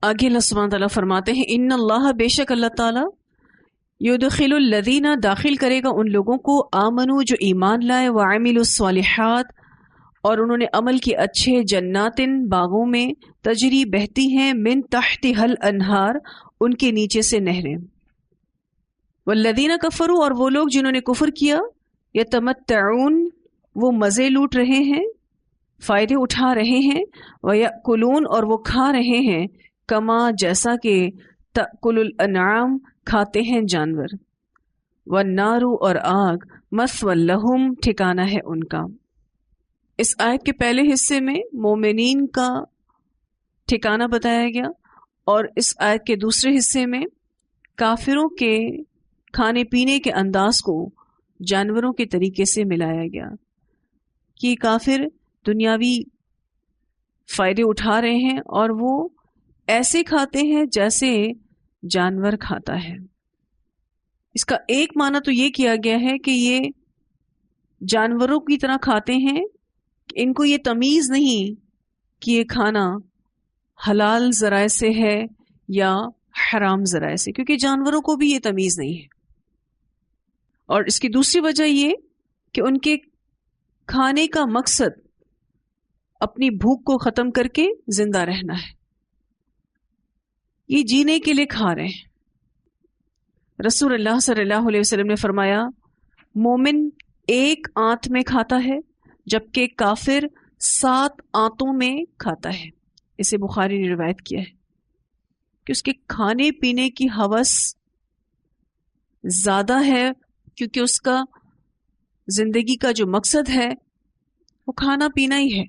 آگے اللہ سبحانہ تعالیٰ فرماتے ہیں ان اللہ بے شک اللہ تعالیٰ یدخل الذین داخل کرے گا ان لوگوں کو آمنو جو ایمان لائے وعملوا الصالحات اور انہوں نے عمل کی اچھے جناتن باغوں میں تجری بہتی ہیں من تحتها الانہار ان کے نیچے سے نہریں والذین کفروا اور وہ لوگ جنہوں نے کفر کیا یتمتعون وہ مزے لوٹ رہے ہیں فائدے اٹھا رہے ہیں ویأکلون اور وہ کھا رہے ہیں کما جیسا کہ تأکل الانعام کھاتے ہیں جانور والنار اور آگ مثوی لہم ٹھکانہ ہے ان کا۔ اس آیت کے پہلے حصے میں مومنین کا ٹھکانہ بتایا گیا اور اس آیت کے دوسرے حصے میں کافروں کے کھانے پینے کے انداز کو جانوروں کے طریقے سے ملایا گیا کہ کافر دنیاوی فائدے اٹھا رہے ہیں اور وہ ایسے کھاتے ہیں جیسے جانور کھاتا ہے۔ اس کا ایک معنی تو یہ کیا گیا ہے کہ یہ جانوروں کی طرح کھاتے ہیں کہ ان کو یہ تمیز نہیں کہ یہ کھانا حلال ذرائع سے ہے یا حرام ذرائع سے، کیونکہ جانوروں کو بھی یہ تمیز نہیں ہے۔ اور اس کی دوسری وجہ یہ کہ ان کے کھانے کا مقصد اپنی بھوک کو ختم کر کے زندہ رہنا ہے، یہ جینے کے لیے کھا رہے ہیں۔ رسول اللہ صلی اللہ علیہ وسلم نے فرمایا مومن ایک آنت میں کھاتا ہے جبکہ کافر 7 آنتوں میں کھاتا ہے۔ اسے بخاری نے روایت کیا ہے کہ اس کے کھانے پینے کی ہوس زیادہ ہے کیونکہ اس کا زندگی کا جو مقصد ہے وہ کھانا پینا ہی ہے۔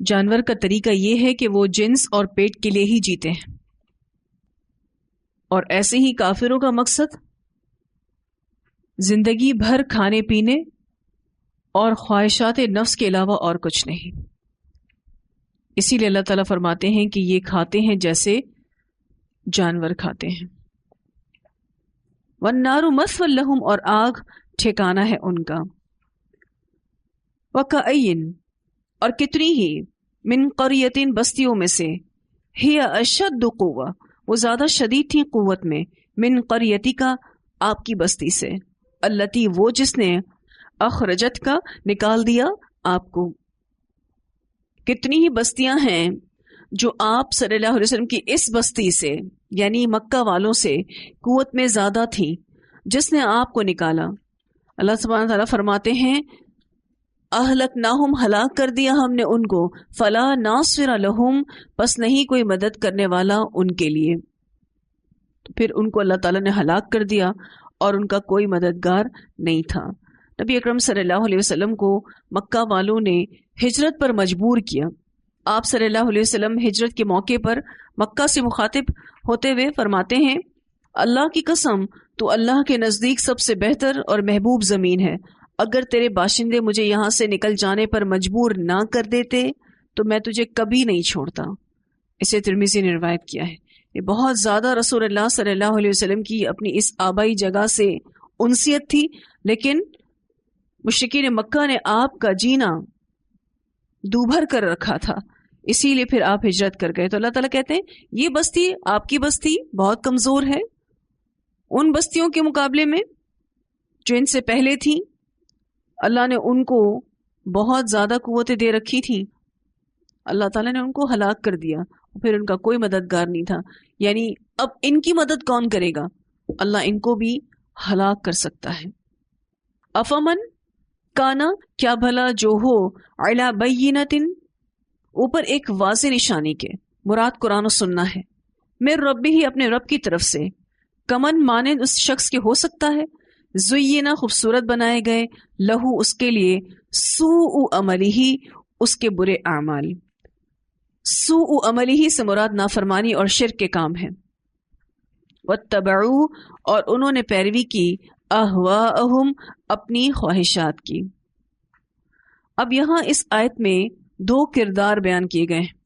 جانور کا طریقہ یہ ہے کہ وہ جنس اور پیٹ کے لیے ہی جیتے ہیں، اور ایسے ہی کافروں کا مقصد زندگی بھر کھانے پینے اور خواہشات نفس کے علاوہ اور کچھ نہیں۔ اسی لیے اللہ تعالیٰ فرماتے ہیں کہ یہ کھاتے ہیں جیسے جانور کھاتے ہیں۔ والنار مثوی لہم اور آگ ٹھکانہ ہے ان کا۔ وکأین اور کتنی ہی من قریتین بستیوں میں سے ہی اشد قوہ وہ زیادہ شدید تھی قوت میں من قریتی کا آپ کی بستی سے، التی وہ جس نے اخرجت کا نکال دیا آپ کو۔ کتنی ہی بستیاں ہیں جو آپ صلی اللہ علیہ وسلم کی اس بستی سے یعنی مکہ والوں سے قوت میں زیادہ تھیں جس نے آپ کو نکالا۔ اللہ سبحانہ تعالیٰ فرماتے ہیں اہلکناہم ہلاک کر دیا ہم نے ان کو، فلا ناصر لہم پس نہیں کوئی مدد کرنے والا ان کے لیے۔ تو پھر ان کو اللہ تعالیٰ نے ہلاک کر دیا اور ان کا کوئی مددگار نہیں تھا۔ نبی اکرم صلی اللہ علیہ وسلم کو مکہ والوں نے ہجرت پر مجبور کیا۔ آپ صلی اللہ علیہ وسلم ہجرت کے موقع پر مکہ سے مخاطب ہوتے ہوئے فرماتے ہیں اللہ کی قسم تو اللہ کے نزدیک سب سے بہتر اور محبوب زمین ہے، اگر تیرے باشندے مجھے یہاں سے نکل جانے پر مجبور نہ کر دیتے تو میں تجھے کبھی نہیں چھوڑتا۔ اسے ترمذی نے روایت کیا ہے۔ یہ بہت زیادہ رسول اللہ صلی اللہ علیہ وسلم کی اپنی اس آبائی جگہ سے انسیت تھی، لیکن مشرکین مکہ نے آپ کا جینا دوبھر کر رکھا تھا، اسی لیے پھر آپ ہجرت کر گئے۔ تو اللہ تعالیٰ کہتے ہیں یہ بستی آپ کی بستی بہت کمزور ہے ان بستیوں کے مقابلے میں جو ان سے پہلے تھیں۔ اللہ نے ان کو بہت زیادہ قوتیں دے رکھی تھیں، اللہ تعالیٰ نے ان کو ہلاک کر دیا، پھر ان کا کوئی مددگار نہیں تھا۔ یعنی اب ان کی مدد کون کرے گا؟ اللہ ان کو بھی ہلاک کر سکتا ہے۔ افمن کانا کیا بھلا جو ہو علی بینۃ اوپر ایک واضح نشانی کے، مراد قرآن و سننا ہے، میرے رب ہی اپنے رب کی طرف سے، کمن مانند اس شخص کے ہو سکتا ہے زینا خوبصورت بنائے گئے لہو اس کے لیے سوء عملہ اس کے برے اعمال۔ سوء عملہ سے مراد نافرمانی اور شرک کے کام ہے۔ واتبعوا اور انہوں نے پیروی کی اہواءہم اپنی خواہشات کی۔ اب یہاں اس آیت میں 2 کردار بیان کیے گئے ہیں۔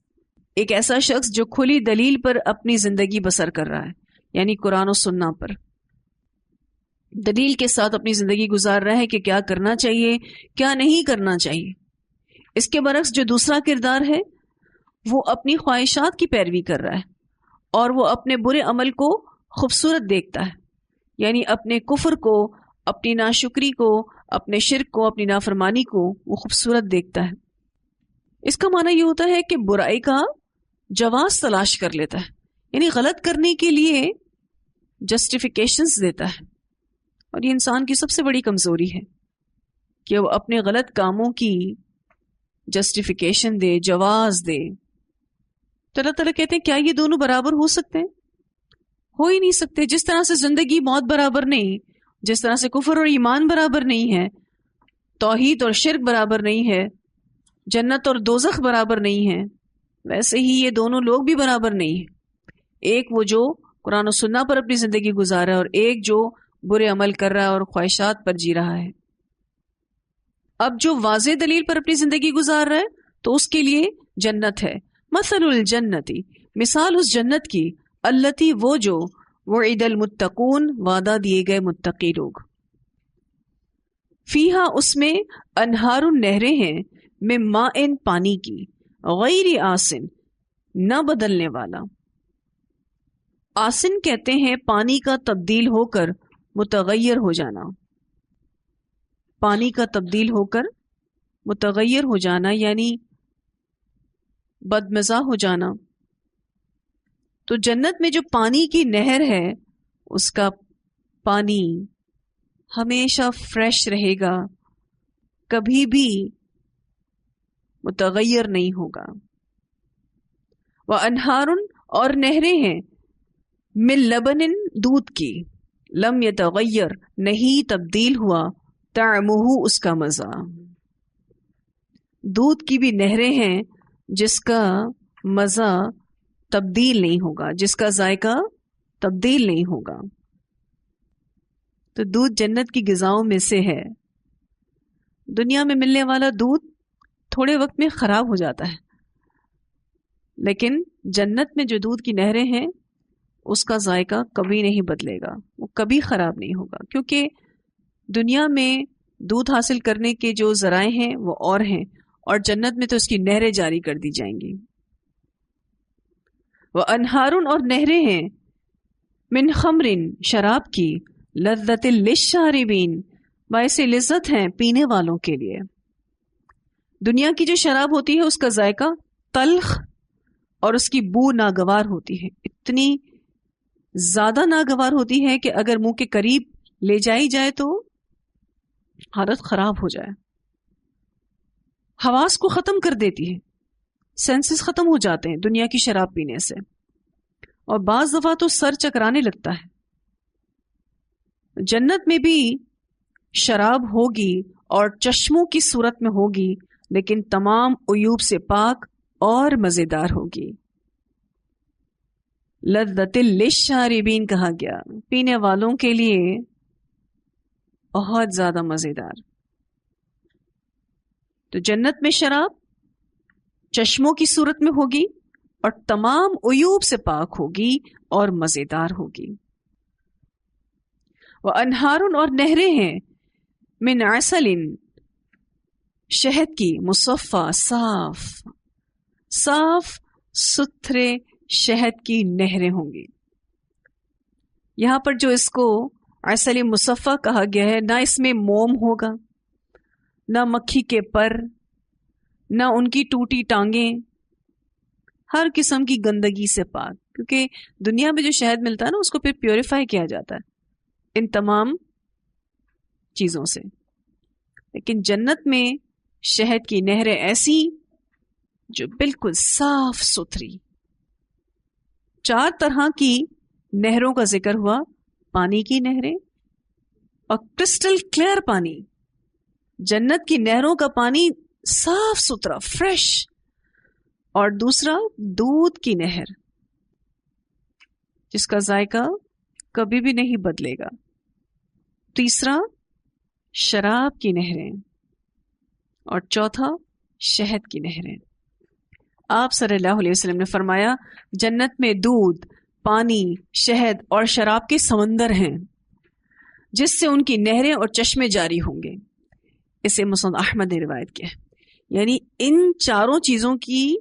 ایک ایسا شخص جو کھلی دلیل پر اپنی زندگی بسر کر رہا ہے، یعنی قرآن و سنہ پر دلیل کے ساتھ اپنی زندگی گزار رہا ہے کہ کیا کرنا چاہیے کیا نہیں کرنا چاہیے۔ اس کے برعکس جو دوسرا کردار ہے وہ اپنی خواہشات کی پیروی کر رہا ہے اور وہ اپنے برے عمل کو خوبصورت دیکھتا ہے، یعنی اپنے کفر کو، اپنی ناشکری کو، اپنے شرک کو، اپنی نافرمانی کو وہ خوبصورت دیکھتا ہے۔ اس کا معنی یہ ہوتا ہے کہ برائی کا جواز تلاش کر لیتا ہے، یعنی غلط کرنے کے لیے جسٹیفیکیشنز دیتا ہے، اور یہ انسان کی سب سے بڑی کمزوری ہے کہ وہ اپنے غلط کاموں کی جسٹیفیکیشن دے، جواز دے۔ تو اللہ تعالیٰ کہتے ہیں کیا یہ دونوں برابر ہو سکتے ہیں؟ ہو ہی نہیں سکتے۔ جس طرح سے زندگی موت برابر نہیں، جس طرح سے کفر اور ایمان برابر نہیں ہے، توحید اور شرک برابر نہیں ہے، جنت اور دوزخ برابر نہیں ہے، ویسے ہی یہ دونوں لوگ بھی برابر نہیں ہیں۔ ایک وہ جو قرآن و سنہ پر اپنی زندگی گزار رہا ہے، اور ایک جو برے عمل کر رہا ہے اور خواہشات پر جی رہا ہے۔ اب جو واضح دلیل پر اپنی زندگی گزار رہا ہے تو اس کے لیے جنت ہے۔ مثل الجنتی، مثال اس جنت کی، التی وہ جو، وعد المتقون وعدہ دیے گئے متقی لوگ، فیہا اس میں، انہار نہریں ہیں، من ماء پانی کی، غیر آسن نہ بدلنے والا۔ آسن کہتے ہیں پانی کا تبدیل ہو کر متغیر ہو جانا، پانی کا تبدیل ہو کر متغیر ہو جانا یعنی بدمزہ ہو جانا۔ تو جنت میں جو پانی کی نہر ہے اس کا پانی ہمیشہ فریش رہے گا، کبھی بھی متغیر نہیں ہوگا۔ وَأَنْهَارٌ اور نہریں ہیں، من لبن دودھ کی، لم یتغیر نہیں تبدیل ہوا، طعمہ اس کا مزہ۔ دودھ کی بھی نہریں ہیں جس کا مزہ تبدیل نہیں ہوگا، جس کا ذائقہ تبدیل نہیں ہوگا۔ تو دودھ جنت کی غذاؤں میں سے ہے۔ دنیا میں ملنے والا دودھ تھوڑے وقت میں خراب ہو جاتا ہے، لیکن جنت میں جو دودھ کی نہریں ہیں اس کا ذائقہ کبھی نہیں بدلے گا، وہ کبھی خراب نہیں ہوگا، کیونکہ دنیا میں دودھ حاصل کرنے کے جو ذرائع ہیں وہ اور ہیں، اور جنت میں تو اس کی نہریں جاری کر دی جائیں گی۔ وَأَنْهَارٌ اور نہریں ہیں، من خمر شراب کی، لذت للشاربین باعث لذت ہیں پینے والوں کے لیے۔ دنیا کی جو شراب ہوتی ہے اس کا ذائقہ تلخ اور اس کی بو ناگوار ہوتی ہے، اتنی زیادہ ناگوار ہوتی ہے کہ اگر منہ کے قریب لے جائی جائے تو حالت خراب ہو جائے، حواس کو ختم کر دیتی ہے، سینسز ختم ہو جاتے ہیں دنیا کی شراب پینے سے، اور بعض دفعہ تو سر چکرانے لگتا ہے۔ جنت میں بھی شراب ہوگی اور چشموں کی صورت میں ہوگی، لیکن تمام عیوب سے پاک اور مزیدار ہوگی۔ لذت للشاربین کہا گیا، پینے والوں کے لیے بہت زیادہ مزیدار۔ تو جنت میں شراب چشموں کی صورت میں ہوگی اور تمام عیوب سے پاک ہوگی اور مزیدار ہوگی۔ وَأَنْهَارٌ اور نہریں ہیں، من عسل شہد کی، مصفا صاف، صاف ستھرے شہد کی نہریں ہوں گی۔ یہاں پر جو اس کو عسل مصفا کہا گیا ہے، نہ اس میں موم ہوگا، نہ مکھی کے پر، نہ ان کی ٹوٹی ٹانگیں، ہر قسم کی گندگی سے پاک، کیونکہ دنیا میں جو شہد ملتا ہے نا اس کو پھر پیوریفائی کیا جاتا ہے ان تمام چیزوں سے، لیکن جنت میں شہد کی نہریں ایسی جو بالکل صاف ستھری۔ 4 طرح کی نہروں کا ذکر ہوا، پانی کی نہریں اور کرسٹل کلیئر پانی، جنت کی نہروں کا پانی صاف ستھرا فریش، اور دوسرا دودھ کی نہر جس کا ذائقہ کبھی بھی نہیں بدلے گا، تیسرا شراب کی نہریں، اور چوتھا شہد کی نہریں۔ آپ صلی اللہ علیہ وسلم نے فرمایا جنت میں دودھ، پانی، شہد اور شراب کے سمندر ہیں جس سے ان کی نہریں اور چشمے جاری ہوں گے۔ اسے مسند احمد نے روایت کیا ہے، یعنی ان چاروں چیزوں کی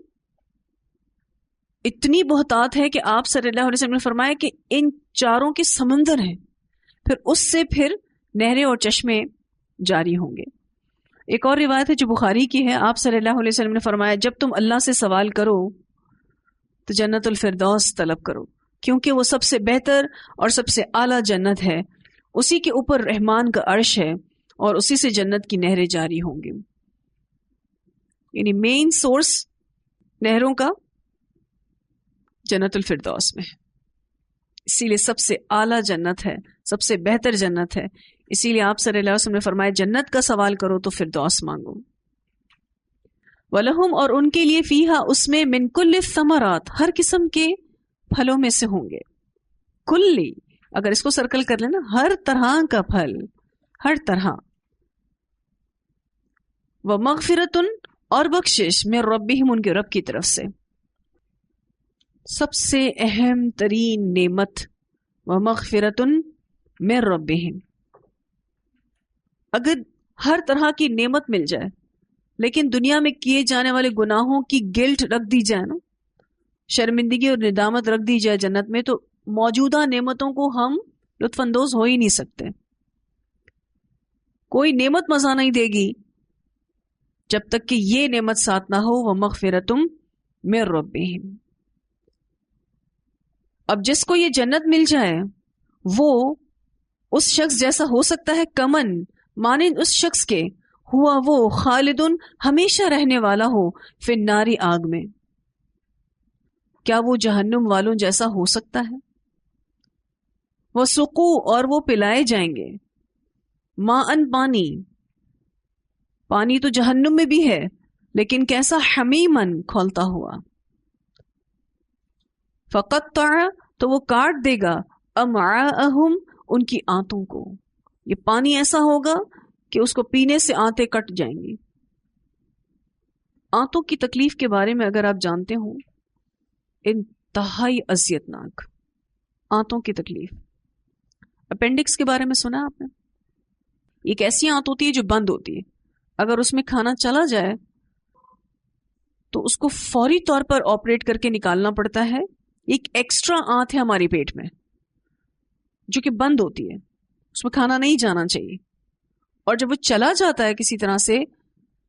اتنی بہتات ہے کہ آپ صلی اللہ علیہ وسلم نے فرمایا کہ ان چاروں کے سمندر ہیں، پھر اس سے پھر نہریں اور چشمے جاری ہوں گے۔ ایک اور روایت ہے جو بخاری کی ہے، آپ صلی اللہ علیہ وسلم نے فرمایا جب تم اللہ سے سوال کرو تو جنت الفردوس طلب کرو، کیونکہ وہ سب سے بہتر اور سب سے اعلیٰ جنت ہے، اسی کے اوپر رحمان کا عرش ہے اور اسی سے جنت کی نہریں جاری ہوں گی۔ یعنی مین سورس نہروں کا جنت الفردوس میں ہے، اسی لیے سب سے اعلیٰ جنت ہے، سب سے بہتر جنت ہے، اسی لیے آپ صلی اللہ علیہ وسلم نے فرمایا جنت کا سوال کرو تو فردوس مانگو۔ وَلَهُمْ اور ان کے لیے فیہا اس میں من کل الثمرات ہر قسم کے پھلوں میں سے ہوں گے، کلی اگر اس کو سرکل کر لینا ہر طرح کا پھل، ہر طرح، وَمَغْفِرَةٌ اور بخشش من ربہم ان کے رب کی طرف سے، سب سے اہم ترین نعمت وَمَغْفِرَةٌ من ربہم۔ اگر ہر طرح کی نعمت مل جائے لیکن دنیا میں کیے جانے والے گناہوں کی گلٹ رکھ دی جائے نا، شرمندگی اور ندامت رکھ دی جائے جنت میں، تو موجودہ نعمتوں کو ہم لطف اندوز ہو ہی نہیں سکتے۔ کوئی نعمت مزہ نہیں دے گی جب تک کہ یہ نعمت ساتھ نہ ہو، وَمَغْفِرَةٌ مِّن رَبِّهِمْ۔ اب جس کو یہ جنت مل جائے وہ اس شخص جیسا ہو سکتا ہے، کمن مانند اس شخص کے ہوا وہ خالدن ہمیشہ رہنے والا ہو فی النار آگ میں۔ کیا وہ جہنم والوں جیسا ہو سکتا ہے؟ وہ سقو اور وہ پلائے جائیں گے، ماءً پانی، پانی تو جہنم میں بھی ہے لیکن کیسا، حمیمن کھولتا ہوا، فقطع تو وہ کاٹ دے گا امعاءہم ان کی آنتوں کو، یہ پانی ایسا ہوگا کہ اس کو پینے سے آنتیں کٹ جائیں گی۔ آنتوں کی تکلیف کے بارے میں اگر آپ جانتے ہوں، انتہائی اذیتناک آنتوں کی تکلیف۔ اپینڈکس کے بارے میں سنا آپ نے؟ ایک ایسی آنت ہوتی ہے جو بند ہوتی ہے، اگر اس میں کھانا چلا جائے تو اس کو فوری طور پر آپریٹ کر کے نکالنا پڑتا ہے۔ ایک ایکسٹرا آنت ہے ہماری پیٹ میں جو کہ بند ہوتی ہے، اس میں کھانا نہیں جانا چاہیے، اور جب وہ چلا جاتا ہے کسی طرح سے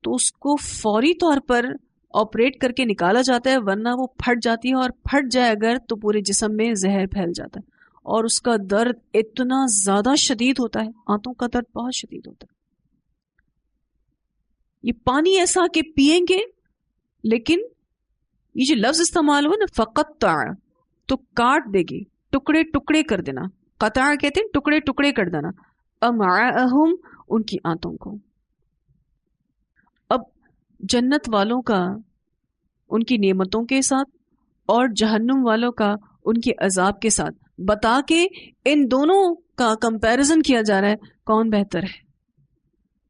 تو اس کو فوری طور پر آپریٹ کر کے نکالا جاتا ہے، ورنہ وہ پھٹ جاتی ہے، اور پھٹ جائے اگر تو پورے جسم میں زہر پھیل جاتا ہے، اور اس کا درد اتنا زیادہ شدید ہوتا ہے، آنتوں کا درد بہت شدید ہوتا ہے۔ یہ پانی ایسا کہ پیئیں گے، لیکن یہ جو لفظ استعمال ہوا نا فقطع، تو کاٹ دے گی، ٹکڑے ٹکڑے کر دینا، قطع کہتے ہیں ٹکڑے ٹکڑے کر دینا، امعاءہم ان کی آنتوں کو۔ اب جنت والوں کا ان کی نعمتوں کے ساتھ اور جہنم والوں کا ان کے عذاب کے ساتھ بتا کے ان دونوں کا کمپیریزن کیا جا رہا ہے، کون بہتر ہے؟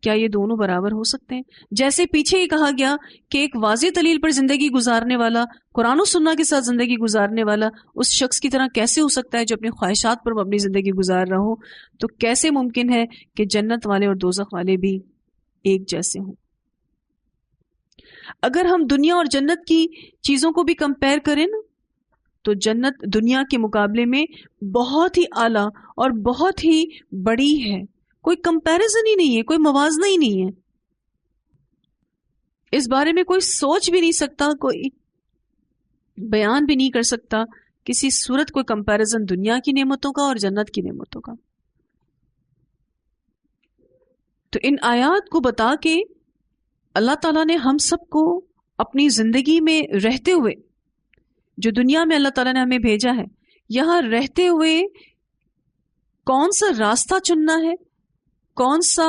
کیا یہ دونوں برابر ہو سکتے ہیں؟ جیسے پیچھے ہی کہا گیا کہ ایک واضح دلیل پر زندگی گزارنے والا، قرآن و سنہ کے ساتھ زندگی گزارنے والا اس شخص کی طرح کیسے ہو سکتا ہے جو اپنی خواہشات پر اپنی زندگی گزار رہا ہو؟ تو کیسے ممکن ہے کہ جنت والے اور دوزخ والے بھی ایک جیسے ہوں؟ اگر ہم دنیا اور جنت کی چیزوں کو بھی کمپیئر کریں نا، تو جنت دنیا کے مقابلے میں بہت ہی اعلیٰ اور بہت ہی بڑی ہے، کوئی کمپیریزن ہی نہیں ہے، کوئی موازنہ ہی نہیں ہے، اس بارے میں کوئی سوچ بھی نہیں سکتا، کوئی بیان بھی نہیں کر سکتا کسی صورت کوئی کمپیریزن دنیا کی نعمتوں کا اور جنت کی نعمتوں کا۔ تو ان آیات کو بتا کے اللہ تعالیٰ نے ہم سب کو اپنی زندگی میں رہتے ہوئے، جو دنیا میں اللہ تعالیٰ نے ہمیں بھیجا ہے، یہاں رہتے ہوئے کون سا راستہ چننا ہے، کون سا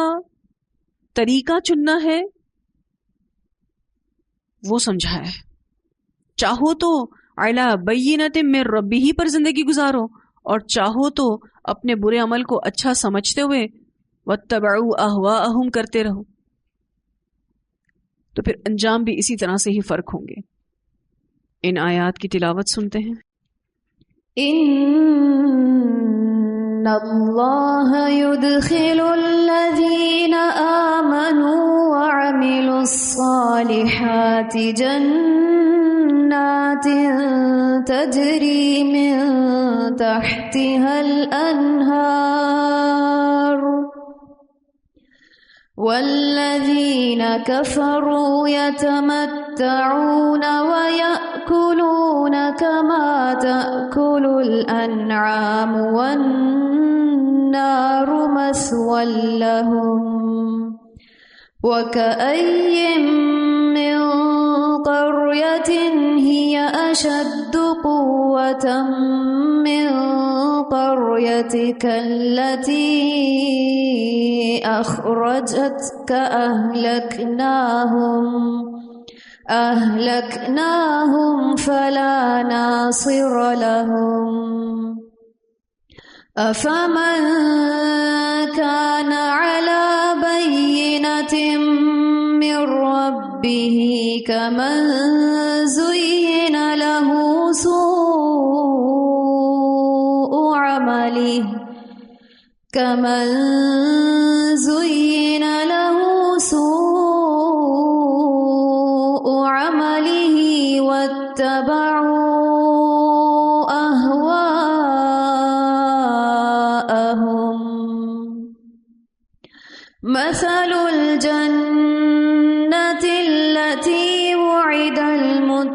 طریقہ چننا ہے، وہ سمجھایا ہے۔ چاہو تو علی بینۃ من ربہ پر زندگی گزارو، اور چاہو تو اپنے برے عمل کو اچھا سمجھتے ہوئے واتبعوا اہواءہم کرتے رہو، تو پھر انجام بھی اسی طرح سے ہی فرق ہوں گے۔ ان آیات کی تلاوت سنتے ہیں۔ ان اللہ یدخل الذین آمنوا وعملوا الصالحات جنات جنات تجري من تحتها الأنهار والذين كفروا يتمتعون ويأكلون كما تأكل الأنعام والنار مثوى لهم وكأي من قرية هي أشد قوة من قريتك التي أخرجتك أهلكناهم فلا ناصر لهم أفمن كان على بينة من ربه كمن زين له سوء عمله واتبعوا أهواءهم مثل الجنة التي وعد المتقون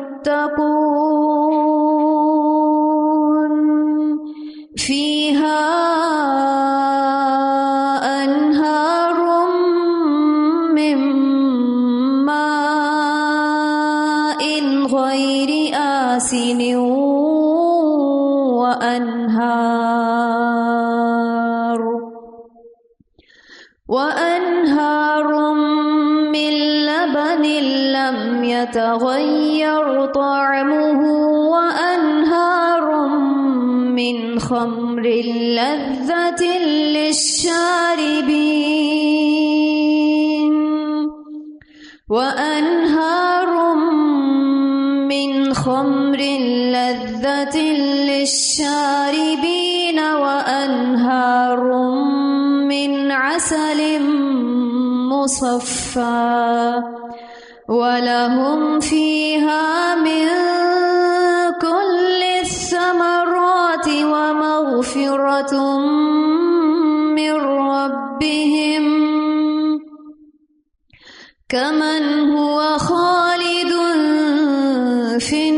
فيها أنهار من ماء غير آسن وأنهار من لبن لم يتغير طعمه وأنهار من خمر لذة للشاربين وأنهار وأنهار من عسل مصفى ولهم فيها من كل الثمرات ومغفرة من ربهم كمن هو خالد في